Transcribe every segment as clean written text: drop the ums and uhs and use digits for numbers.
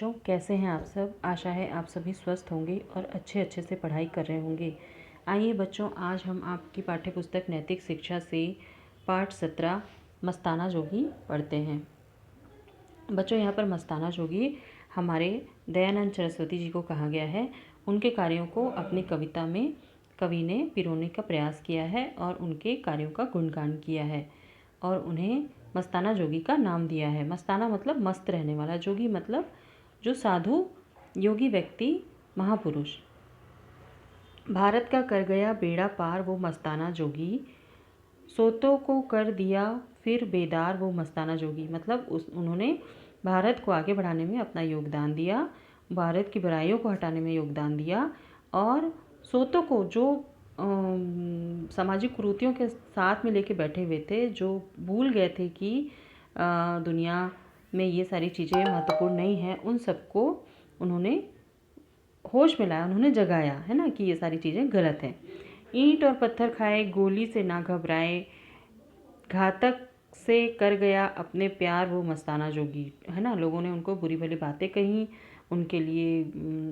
बच्चों, कैसे हैं आप सब। आशा है आप सभी स्वस्थ होंगे और अच्छे से पढ़ाई कर रहे होंगे। आइए बच्चों, आज हम आपकी पाठ्य पुस्तक नैतिक शिक्षा से पाठ 17 मस्ताना जोगी पढ़ते हैं। बच्चों, यहाँ पर मस्ताना जोगी हमारे दयानंद सरस्वती जी को कहा गया है। उनके कार्यों को अपनी कविता में कवि ने पिरोने का प्रयास किया है और उनके कार्यों का गुणगान किया है और उन्हें मस्ताना जोगी का नाम दिया है। मस्ताना मतलब मस्त रहने वाला, जोगी मतलब जो साधु योगी व्यक्ति, महापुरुष। भारत का कर गया बेड़ा पार वो मस्ताना जोगी, सोतों को कर दिया फिर बेदार वो मस्ताना जोगी। मतलब उन्होंने भारत को आगे बढ़ाने में अपना योगदान दिया, भारत की बुराइयों को हटाने में योगदान दिया और सोतों को, जो सामाजिक कुरीतियों के साथ में लेके बैठे हुए थे, जो भूल गए थे कि दुनिया में ये सारी चीज़ें महत्वपूर्ण नहीं हैं, उन सबको उन्होंने होश में लाया, उन्होंने जगाया है ना कि ये सारी चीज़ें गलत हैं। ईंट और पत्थर खाए, गोली से ना घबराए, घातक से कर गया अपने प्यार वो मस्ताना जोगी, है ना। लोगों ने उनको बुरी भली बातें कही, उनके लिए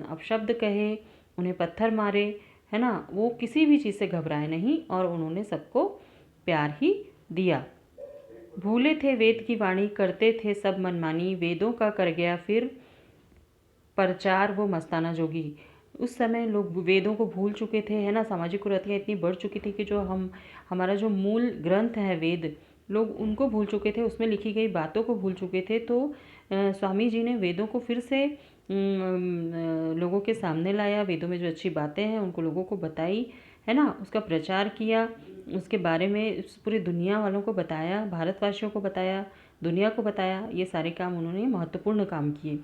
अपशब्द कहे, उन्हें पत्थर मारे, है ना। वो किसी भी चीज़ से घबराए नहीं और उन्होंने सबको प्यार ही दिया। भूले थे वेद की वाणी, करते थे सब मनमानी, वेदों का कर गया फिर प्रचार वो मस्ताना जोगी। उस समय लोग वेदों को भूल चुके थे, है ना। सामाजिक कुरीतियाँ इतनी बढ़ चुकी थी कि जो हमारा जो मूल ग्रंथ है वेद, लोग उनको भूल चुके थे, उसमें लिखी गई बातों को भूल चुके थे। तो स्वामी जी ने वेदों को फिर से लोगों के सामने लाया, वेदों में जो अच्छी बातें हैं उनको लोगों को बताई, है ना। उसका प्रचार किया, उसके बारे में पूरी दुनिया वालों को बताया, भारतवासियों को बताया, दुनिया को बताया। ये सारे काम उन्होंने महत्वपूर्ण काम किए।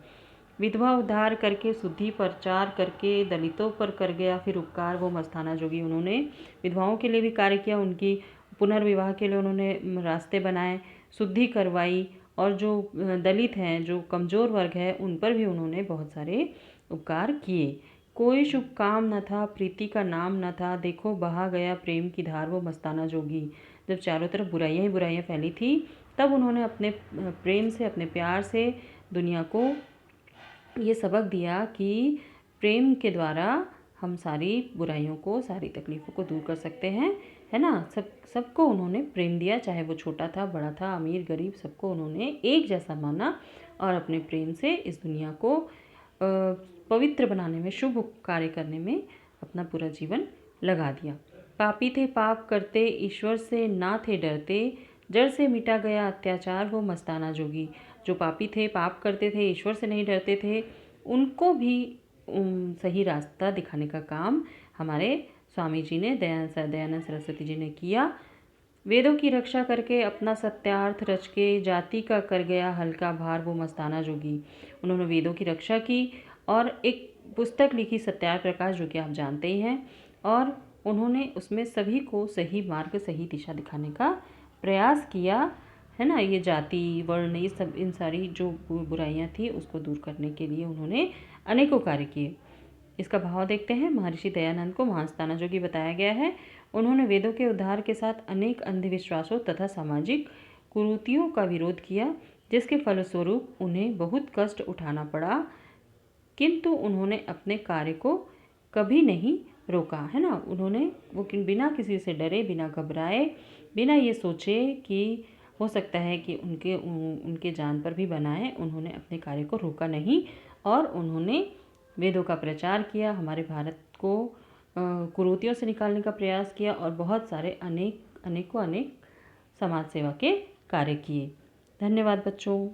विधवा उद्धार करके, शुद्धि प्रचार करके, दलितों पर कर गया फिर उपकार वो मस्ताना जोगी। उन्होंने विधवाओं के लिए भी कार्य किया, उनकी पुनर्विवाह के लिए उन्होंने रास्ते बनाए, शुद्धि करवाई और जो दलित हैं, जो कमज़ोर वर्ग है, उन पर भी उन्होंने बहुत सारे उपकार किए। कोई शुभ काम न था, प्रीति का नाम न था, देखो बहा गया प्रेम की धार वो मस्ताना जोगी। जब चारों तरफ बुराइयां ही बुराइयां फैली थी, तब उन्होंने अपने प्रेम से, अपने प्यार से दुनिया को ये सबक दिया कि प्रेम के द्वारा हम सारी बुराइयों को, सारी तकलीफ़ों को दूर कर सकते हैं, है ना। सबको उन्होंने प्रेम दिया, चाहे वो छोटा था, बड़ा था, अमीर गरीब, सबको उन्होंने एक जैसा माना और अपने प्रेम से इस दुनिया को पवित्र बनाने में, शुभ कार्य करने में अपना पूरा जीवन लगा दिया। पापी थे पाप करते, ईश्वर से ना थे डरते, जड़ से मिटा गया अत्याचार वो मस्ताना जोगी। जो पापी थे, पाप करते थे, ईश्वर से नहीं डरते थे, उनको भी सही रास्ता दिखाने का काम हमारे स्वामी जी ने, दयानंद सरस्वती जी ने किया। वेदों की रक्षा करके अपना सत्यार्थ रच के, जाति का कर गया हल्का भार वो मस्ताना जोगी। उन्होंने वेदों की रक्षा की और एक पुस्तक लिखी, सत्यार्थ प्रकाश, जो कि आप जानते ही हैं, और उन्होंने उसमें सभी को सही मार्ग, सही दिशा दिखाने का प्रयास किया, है ना। ये जाति वर्ण, ये सब, इन सारी जो बुराइयां थी उसको दूर करने के लिए उन्होंने अनेकों कार्य किए। इसका भाव देखते हैं। महर्षि दयानंद को मस्ताना जोगी बताया गया है। उन्होंने वेदों के उद्धार के साथ अनेक अंधविश्वासों तथा सामाजिक कुरीतियों का विरोध किया, जिसके फलस्वरूप उन्हें बहुत कष्ट उठाना पड़ा, किंतु उन्होंने अपने कार्य को कभी नहीं रोका, है ना। उन्होंने वो बिना किसी से डरे, बिना घबराए, बिना ये सोचे कि हो सकता है कि उनके जान पर भी बनाए, उन्होंने अपने कार्य को रोका नहीं और उन्होंने वेदों का प्रचार किया, हमारे भारत को कुरीतियों से निकालने का प्रयास किया और बहुत सारे अनेक समाज सेवा के कार्य किए। धन्यवाद बच्चों।